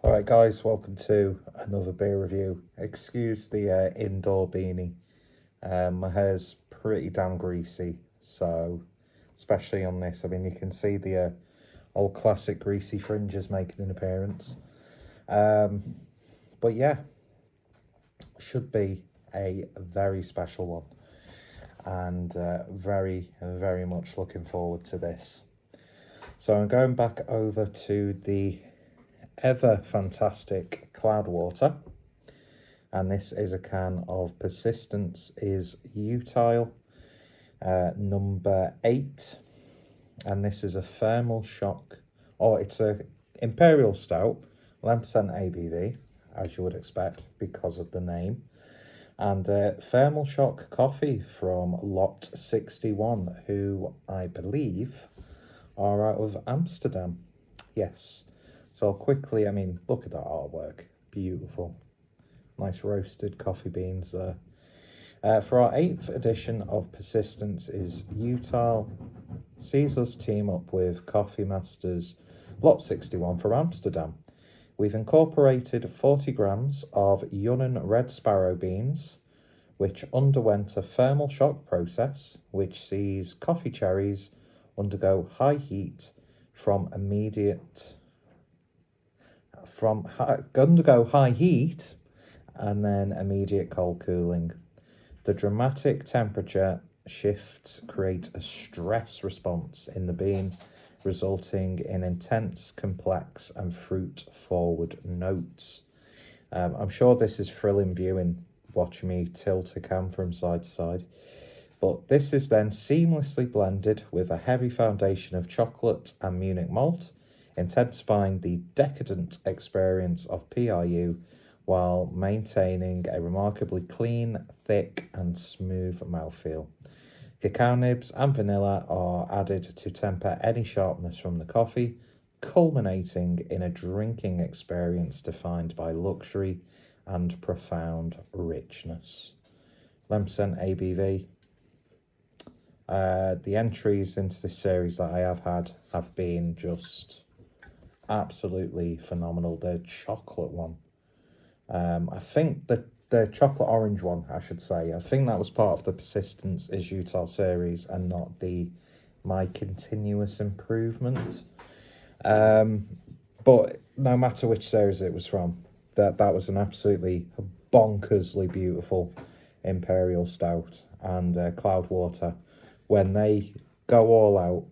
Alright guys, welcome to another beer review. Excuse the indoor beanie. My hair's pretty damn greasy, so especially on this, I mean you can see the old classic greasy fringes making an appearance. But yeah, should be a very special one, and very much looking forward to this. So I'm going back over to the ever fantastic Cloudwater, and this is a can of Persistence is Utile number 8, and this is a thermal shock, or it's a imperial stout, 11% ABV, as you would expect because of the name, and thermal shock coffee from LOT61, who I believe are out of Amsterdam. Yes. So I'll quickly, I mean, look at that artwork. Beautiful. Nice roasted coffee beans there. For our 8th edition of Persistence is Utile, sees us team up with Coffee Masters LOT61 from Amsterdam. We've incorporated 40 grams of Yunnan red sparrow beans, which underwent a thermal shock process, which sees coffee cherries undergo high heat undergo high heat and then immediate cold cooling. The dramatic temperature shifts create a stress response in the bean, resulting in intense, complex and fruit-forward notes. I'm sure this is thrilling viewing, watching me tilt a can from side to side. But this is then seamlessly blended with a heavy foundation of chocolate and Munich malt, intensifying the decadent experience of PRU while maintaining a remarkably clean, thick and smooth mouthfeel. Cacao nibs and vanilla are added to temper any sharpness from the coffee, culminating in a drinking experience defined by luxury and profound richness. 11% ABV. The entries into this series that I have had have been just absolutely phenomenal. The chocolate one, I think the chocolate orange one, I should say, I think that was part of the Persistence is Utile series and not my continuous improvement. But no matter which series it was from, that was an absolutely bonkersly beautiful imperial stout. And Cloudwater, when they go all out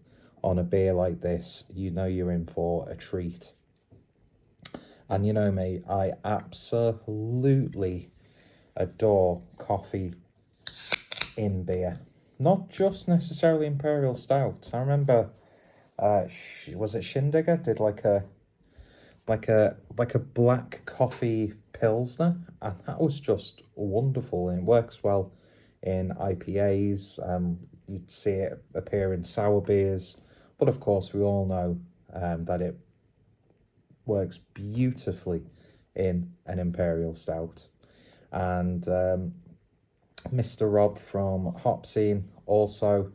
on a beer like this, you know you're in for a treat. And you know me, I absolutely adore coffee in beer. Not just necessarily imperial stouts. I remember, was it Shindigger did like a black coffee pilsner, and that was just wonderful, and it works well in IPAs. You'd see it appear in sour beers, but of course we all know that it works beautifully in an imperial stout. And Mr. Rob from Hop Scene also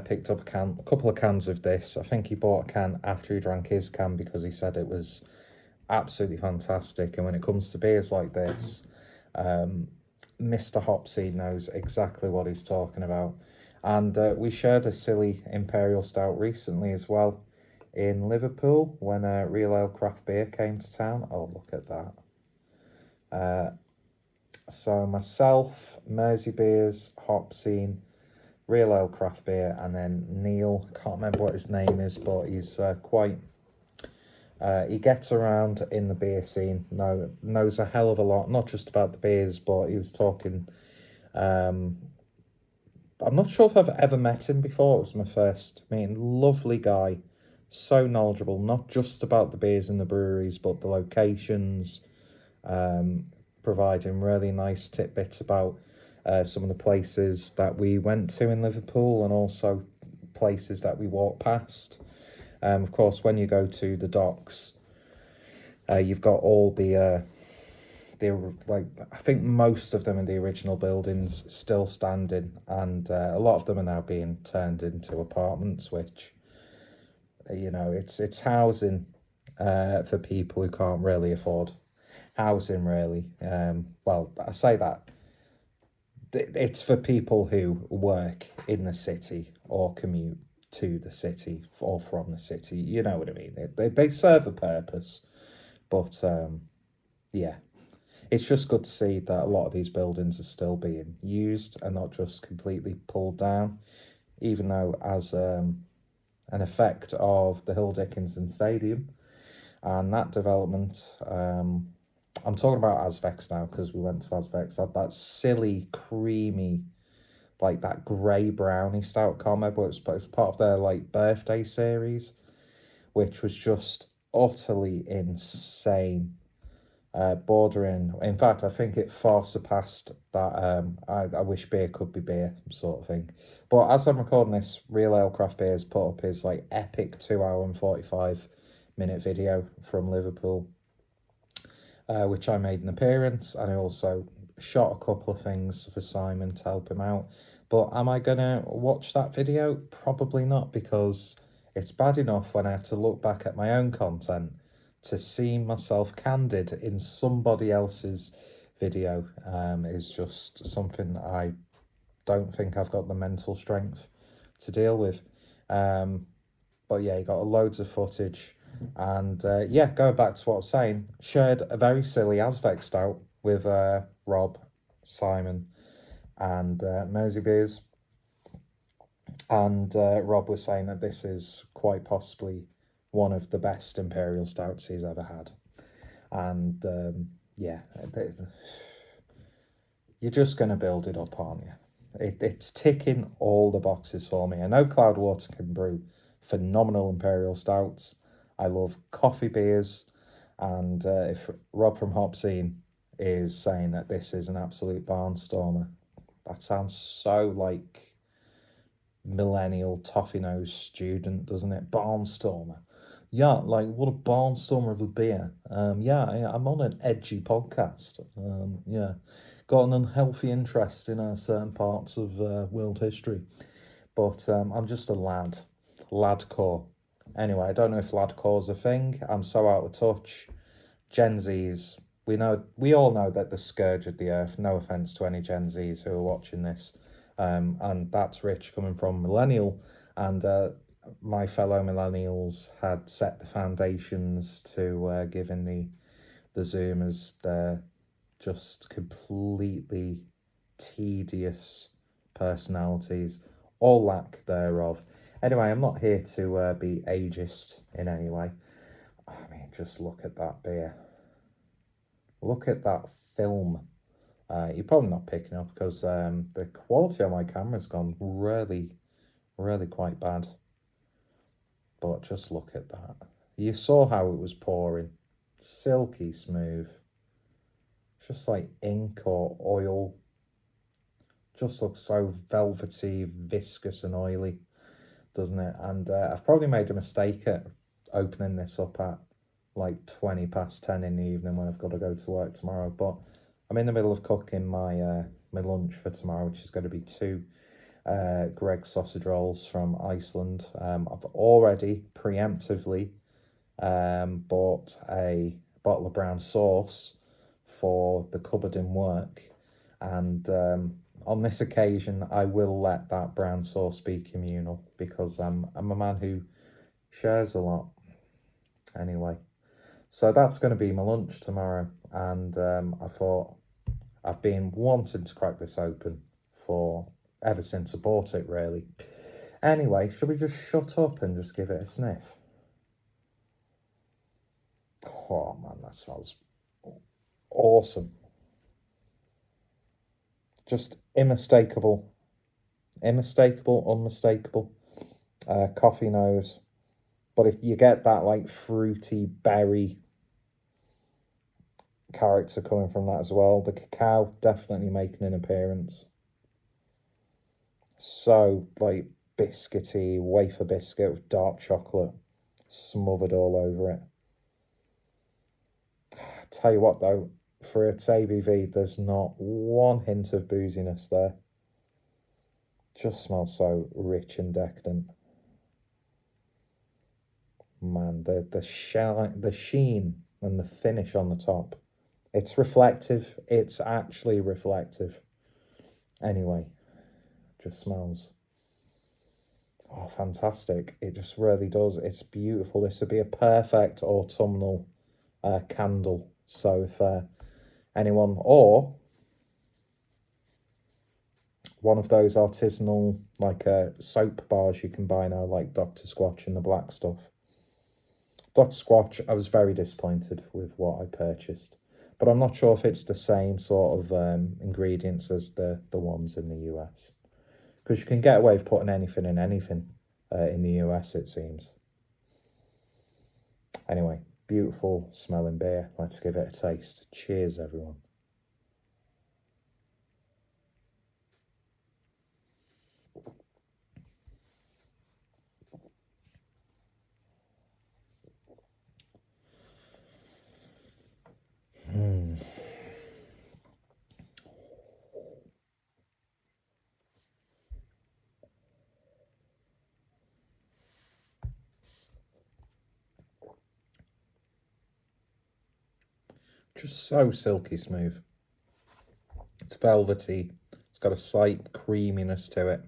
picked up a couple of cans of this. I think he bought a can after he drank his can because he said it was absolutely fantastic. And when it comes to beers like this, Mr. Hop Scene knows exactly what he's talking about. And we shared a silly imperial stout recently as well in Liverpool when Real Ale Craft Beer came to town. Oh, look at that. So myself, Mersey Beers, Hop Scene, Real Ale Craft Beer, and then Neil, can't remember what his name is, but he's he gets around in the beer scene, knows a hell of a lot, not just about the beers, but he was talking, I'm not sure if I've ever met him before. It was my first meeting. Lovely guy, so knowledgeable, not just about the beers in the breweries, but the locations, providing really nice tidbits about some of the places that we went to in Liverpool and also places that we walked past. Of course, when you go to the docks, you've got all the I think most of them in the original buildings still standing, and a lot of them are now being turned into apartments, which, you know, it's housing for people who can't really afford housing, really. Well, I say that it's for people who work in the city or commute to the city or from the city. You know what I mean? They serve a purpose, but yeah, it's just good to see that a lot of these buildings are still being used and not just completely pulled down, even though as an effect of the Hill Dickinson Stadium and that development, I'm talking about Azvex now because we went to Azvex, had that silly, creamy, like that grey brownie stout, can't remember, it was part of their like birthday series, which was just utterly insane. Bordering, in fact, I think it far surpassed that I wish beer could be beer sort of thing. But as I'm recording this, Real Ale Craft Beers put up his like epic 2 hour and 45-minute video from Liverpool, which I made an appearance, and I also shot a couple of things for Simon to help him out. But am I gonna watch that video? Probably not, because it's bad enough when I have to look back at my own content to see myself candid in somebody else's video is just something I don't think I've got the mental strength to deal with. But yeah, you got loads of footage. And yeah, going back to what I was saying, shared a very silly Azvex stout with Rob, Simon, and Mersey Beers. And Rob was saying that this is quite possibly one of the best Imperial Stouts he's ever had. And yeah, you're just going to build it up, aren't you? It's ticking all the boxes for me. I know Cloudwater can brew phenomenal Imperial Stouts. I love coffee beers. And if Rob from Hopscene is saying that this is an absolute barnstormer, that sounds so like millennial toffee-nosed student, doesn't it? Barnstormer. Yeah, like what a barnstormer of a beer. Yeah, I'm on an edgy podcast. Yeah, got an unhealthy interest in certain parts of world history. But I'm just a lad. Ladcore. Anyway, I don't know if ladcore's a thing. I'm so out of touch. Gen Zs, we all know that the scourge of the earth. No offense to any Gen Zs who are watching this. And that's rich coming from millennial, and my fellow millennials had set the foundations to giving the Zoomers their just completely tedious personalities, or lack thereof. Anyway, I'm not here to be ageist in any way. I mean, just look at that beer. Look at that film. You're probably not picking up because the quality on my camera's gone really, really quite bad. But just look at that. You saw how it was pouring. Silky smooth. Just like ink or oil. Just looks so velvety, viscous and oily, doesn't it? And I've probably made a mistake at opening this up at like 20 past 10 in the evening when I've got to go to work tomorrow. But I'm in the middle of cooking my my lunch for tomorrow, which is going to be 2 Greggs sausage rolls from Iceland. I've already preemptively bought a bottle of brown sauce for the cupboard in work, and on this occasion I will let that brown sauce be communal, because I'm a man who shares a lot. Anyway, so that's going to be my lunch tomorrow, and I thought, I've been wanting to crack this open for ever since I bought it, really. Anyway, should we just shut up and just give it a sniff? Oh man, that smells awesome. Just unmistakable, unmistakable coffee nose. But if you get that like fruity berry character coming from that as well. The cacao definitely making an appearance. So like biscuity, wafer biscuit with dark chocolate smothered all over it. Tell you what though, for its ABV, there's not one hint of booziness there. Just smells so rich and decadent. man, the sheen and the finish on the top. It's reflective. It's actually reflective. Anyway, just smells, oh, fantastic. It just really does. It's beautiful. This would be a perfect autumnal candle. So if anyone, or one of those artisanal like soap bars you can buy now, like Dr. Squatch and the black stuff. Dr. Squatch, I was very disappointed with what I purchased, but I'm not sure if it's the same sort of ingredients as the ones in the US, because you can get away with putting anything in anything in the US, it seems. Anyway, beautiful smelling beer. Let's give it a taste. Cheers, everyone. Just so silky smooth. It's velvety. It's got a slight creaminess to it.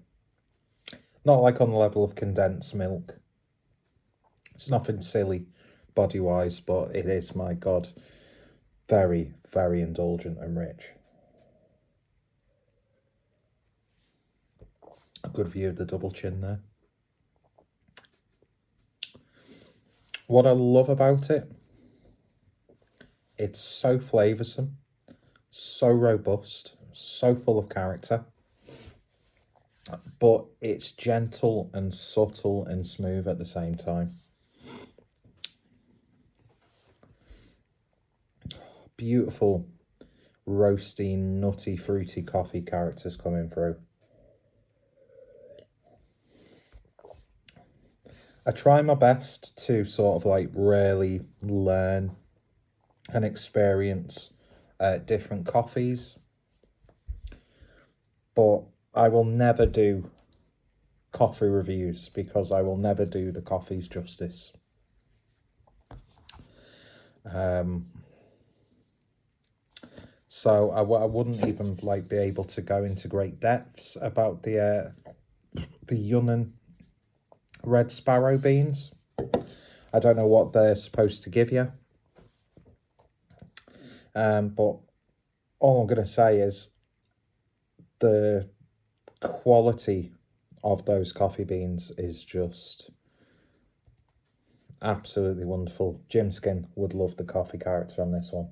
Not like on the level of condensed milk. It's nothing silly body-wise, but it is, my God, very, very indulgent and rich. A good view of the double chin there. What I love about it, it's so flavoursome, so robust, so full of character, but it's gentle and subtle and smooth at the same time. Beautiful, roasty, nutty, fruity coffee characters coming through. I try my best to sort of like really learn and experience different coffees, but I will never do coffee reviews because I will never do the coffees justice. So I wouldn't even like be able to go into great depths about the Yunnan red sparrow beans. I don't know what they're supposed to give you. But all I'm going to say is the quality of those coffee beans is just absolutely wonderful. Jim Skin would love the coffee character on this one.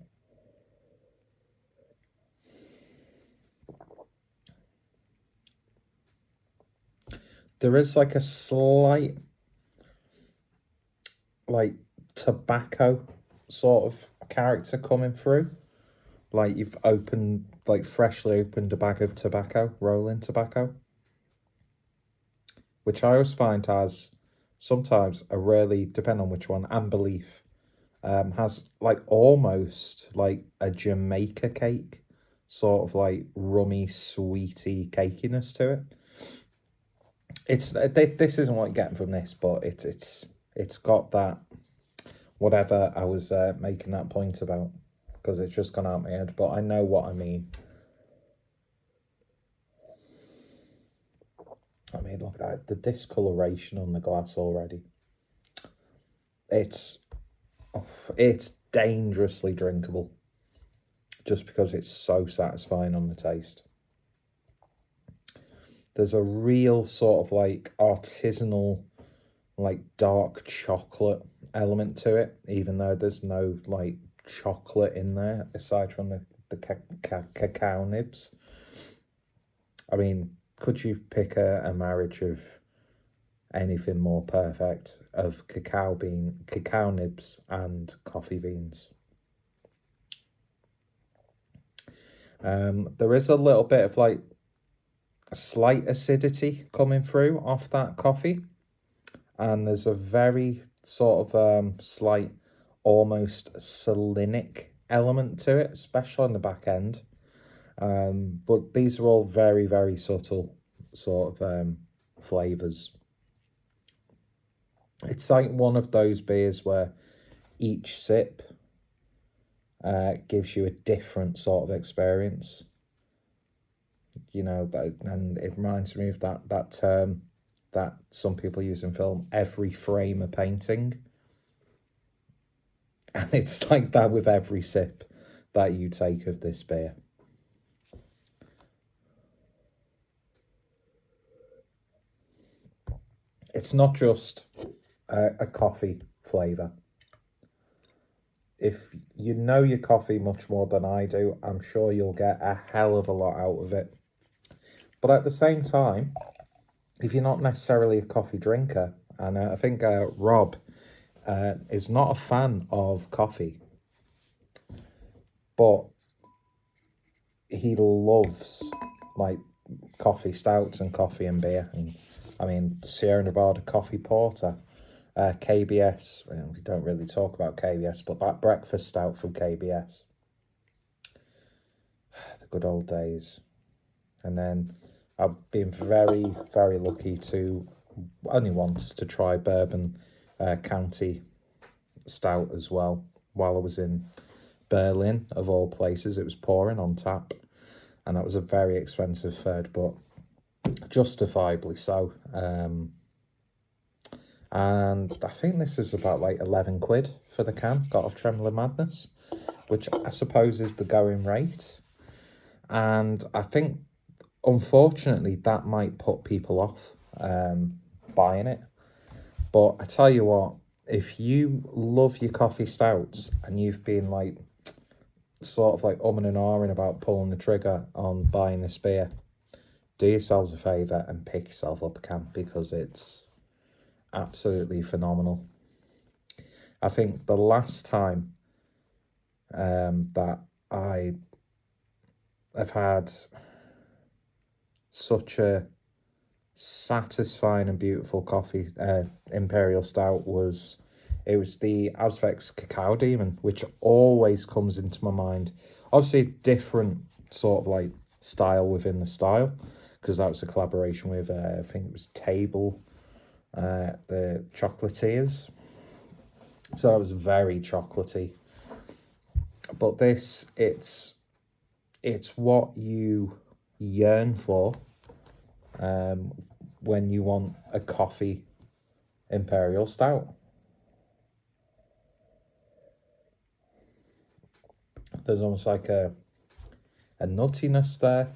There is like a slight like tobacco sort of character coming through. Like you've opened, like freshly opened a bag of tobacco, rolling tobacco. Which I always find has sometimes a really, depending on which one, Amber Leaf has like almost like a Jamaica cake, sort of like rummy, sweety cakiness to it. It's this isn't what you're getting from this, but it's got that whatever I was making that point about, because it's just gone out my head, but I know what I mean. I mean, look at that, the discoloration on the glass already. It's dangerously drinkable just because it's so satisfying on the taste. There's a real sort of like artisanal, like dark chocolate element to it, even though there's no like chocolate in there aside from the cacao nibs. I mean, could you pick a marriage of anything more perfect of cacao nibs and coffee beans? There is a little bit of like slight acidity coming through off that coffee, and there's a very sort of slight almost salinic element to it, especially on the back end. But these are all very, very subtle sort of flavors. It's like one of those beers where each sip gives you a different sort of experience. You know, and it reminds me of that term that some people use in film, every frame a painting. And it's like that with every sip that you take of this beer. It's not just a coffee flavour. If you know your coffee much more than I do, I'm sure you'll get a hell of a lot out of it. But at the same time, if you're not necessarily a coffee drinker, and I think Rob is not a fan of coffee, but he loves like coffee stouts and coffee and beer. And I mean, Sierra Nevada Coffee Porter, KBS. We don't really talk about KBS, but that breakfast stout from KBS, the good old days. And then I've been very, very lucky to only once to try Bourbon County Stout as well. While I was in Berlin, of all places, it was pouring on tap, and that was a very expensive third, but justifiably so. And I think this is about like 11 quid for the can, got off Trembling Madness, which I suppose is the going rate. And I think, unfortunately, that might put people off buying it. But I tell you what, if you love your coffee stouts and you've been like sort of like umming and ahhing about pulling the trigger on buying this beer, do yourselves a favour and pick yourself up a can, because it's absolutely phenomenal. I think the last time that I have had such a satisfying and beautiful coffee imperial stout was the Azvek's Cacao Demon, which always comes into my mind. Obviously a different sort of like style within the style, because that was a collaboration with I think it was Table, the chocolatiers, so that was very chocolatey. But this, it's what you yearn for when you want a coffee imperial stout. There's almost like a nuttiness there,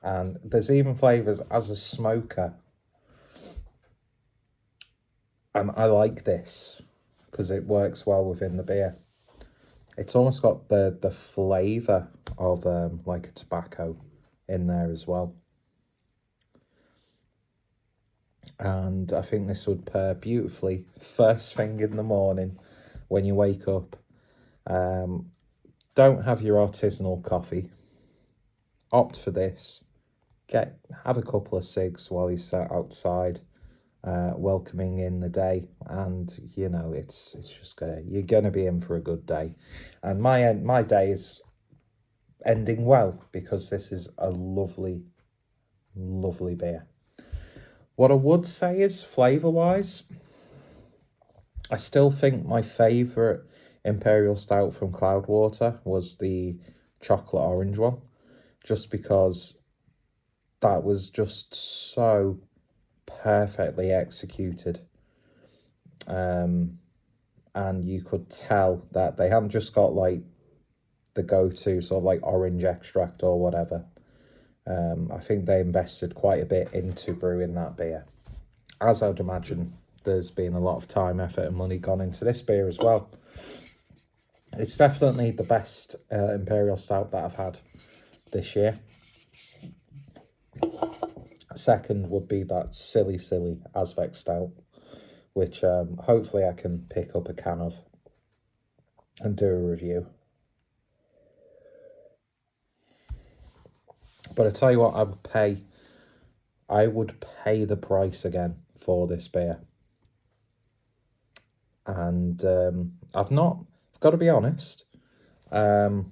and there's even flavours as a smoker, and I like this because it works well within the beer. It's almost got the flavour of like a tobacco in there as well. And I think this would pair beautifully first thing in the morning when you wake up. Don't have your artisanal coffee. Opt for this. Have a couple of cigs while you sat outside, welcoming in the day, and you know it's just you're gonna be in for a good day. And my day is ending well because this is a lovely, lovely beer. What I would say is, flavour-wise, I still think my favourite Imperial Stout from Cloudwater was the chocolate orange one, just because that was just so perfectly executed. And you could tell that they haven't just got like the go-to sort of like orange extract or whatever. I think they invested quite a bit into brewing that beer. As I'd imagine, there's been a lot of time, effort and money gone into this beer as well. It's definitely the best Imperial Stout that I've had this year. Second would be that silly Azvek Stout, which hopefully I can pick up a can of and do a review. But I tell you what, I would pay the price again for this beer. And I've got to be honest, I've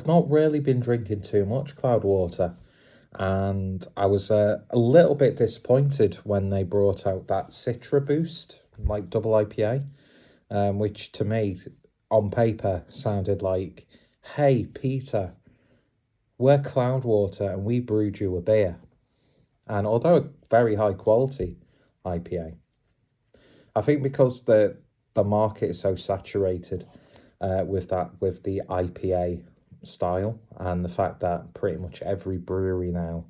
not really been drinking too much Cloudwater. And I was a little bit disappointed when they brought out that Citra Boost, like double IPA, which to me, on paper, sounded like, hey, Peter, we're Cloudwater and we brewed you a beer. And although a very high quality IPA, I think because the market is so saturated with the IPA style, and the fact that pretty much every brewery now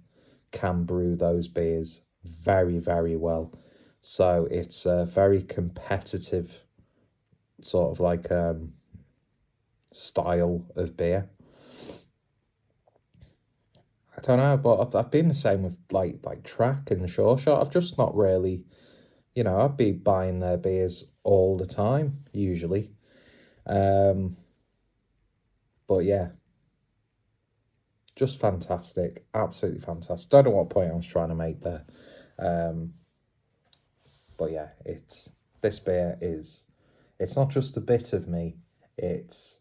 can brew those beers very, very well. So it's a very competitive sort of like style of beer. I don't know, but I've been the same with like Track and Sure Shot. I've just not really, I'd be buying their beers all the time usually. But yeah, just fantastic, absolutely fantastic. Don't know what point I was trying to make there. But yeah, this beer is, it's not just a bit of me, it's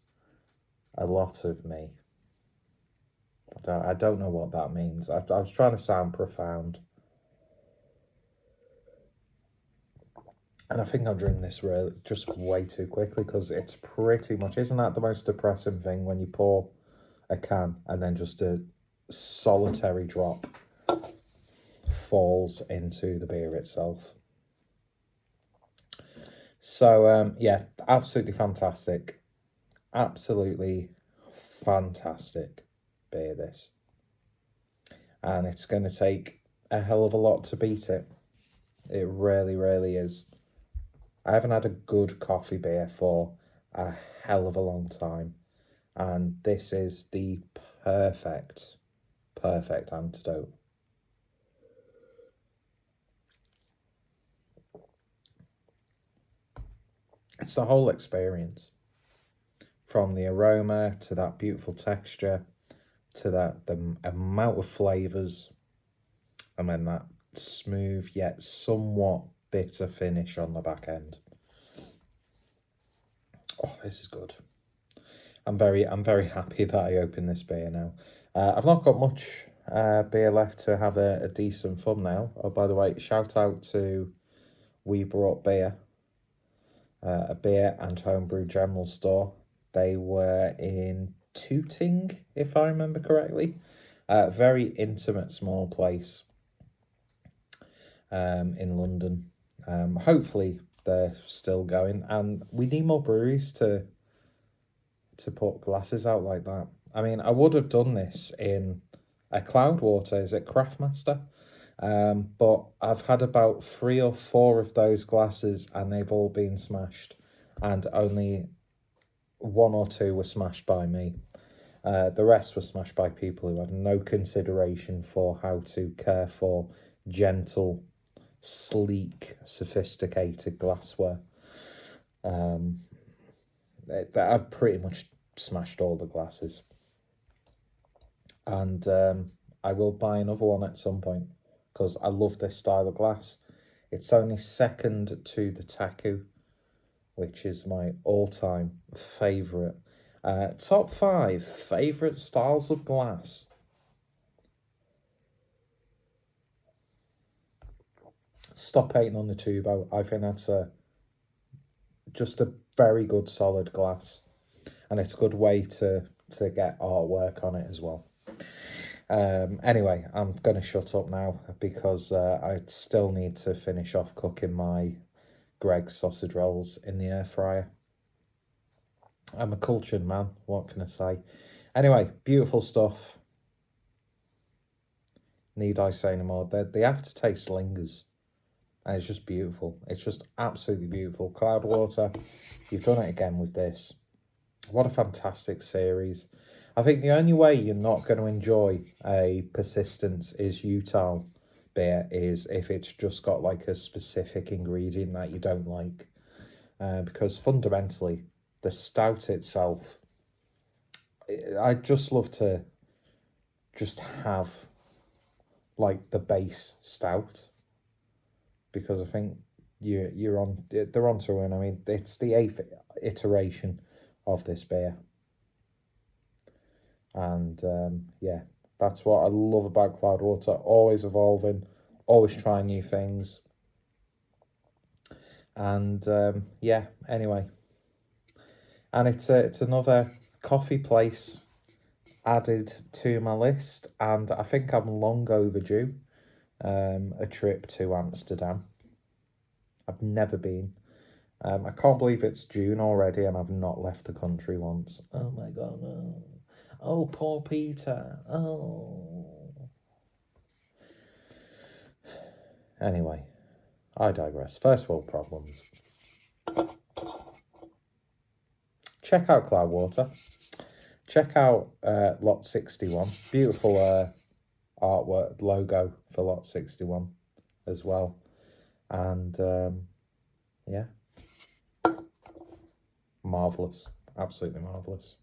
a lot of me. I don't know what that means. I was trying to sound profound. And I think I'm drinking this really just way too quickly, because it's pretty much, isn't that the most depressing thing, when you pour a can and then just a solitary drop falls into the beer itself? So yeah, absolutely fantastic. Absolutely fantastic beer, this. And it's going to take a hell of a lot to beat it. It really, really is. I haven't had a good coffee beer for a hell of a long time. And this is the perfect antidote. It's the whole experience. From the aroma to that beautiful texture to the amount of flavours, and then that smooth yet somewhat bitter finish on the back end. Oh, this is good. I'm very happy that I opened this beer now. I've not got much beer left to have a decent thumbnail. Oh, by the way, shout out to We Brought Beer, a beer and homebrew general store. They were in Tooting, if I remember correctly. Very intimate, small place in London. Hopefully they're still going, and we need more breweries to put glasses out like that. I mean, I would have done this in a Cloudwater, is it Craftmaster? But I've had about 3 or 4 of those glasses and they've all been smashed, and only 1 or 2 were smashed by me. The rest were smashed by people who have no consideration for how to care for gentle, sleek, sophisticated glassware. I've pretty much smashed all the glasses. And I will buy another one at some point, because I love this style of glass. It's only second to the Taku, which is my all-time favourite. Top 5 favourite styles of glass. Stop hating on the Tubo. I think that's just a very good solid glass, and it's a good way to get artwork on it as well. Anyway, I'm going to shut up now, because I still need to finish off cooking my Greggs sausage rolls in the air fryer. I'm a cultured man, what can I say? Anyway, beautiful stuff. Need I say no more? The aftertaste lingers, and it's just beautiful. It's just absolutely beautiful. Cloudwater, you've done it again with this. What a fantastic series. I think the only way you're not going to enjoy a Persistence is Utile beer is if it's just got like a specific ingredient that you don't like. Because fundamentally, the stout itself, I'd just love to just have like the base stout, because I think they're onto it. I mean, it's the 8th iteration of this beer, and yeah, That's what I love about Cloudwater. Always evolving, always trying new things. And yeah, anyway. And it's another coffee place added to my list, and I think I'm long overdue a trip to Amsterdam. I've never been. I can't believe it's June already and I've not left the country once. Oh my god, no. Oh, poor Peter. Oh. Anyway, I digress. First world problems. Check out Cloudwater. Check out LOT61. Beautiful artwork logo for LOT61 as well. And yeah, marvellous. Absolutely marvellous.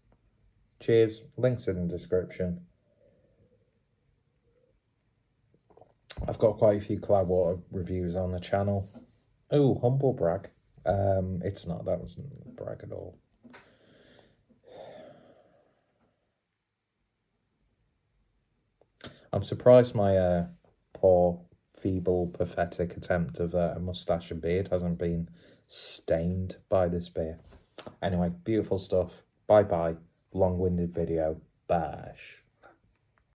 Cheers. Links in the description. I've got quite a few Cloudwater reviews on the channel. Oh, humble brag. It's not. That wasn't a brag at all. I'm surprised my poor, feeble, pathetic attempt of a moustache and beard hasn't been stained by this beer. Anyway, beautiful stuff. Bye-bye. Long-winded video. Bash.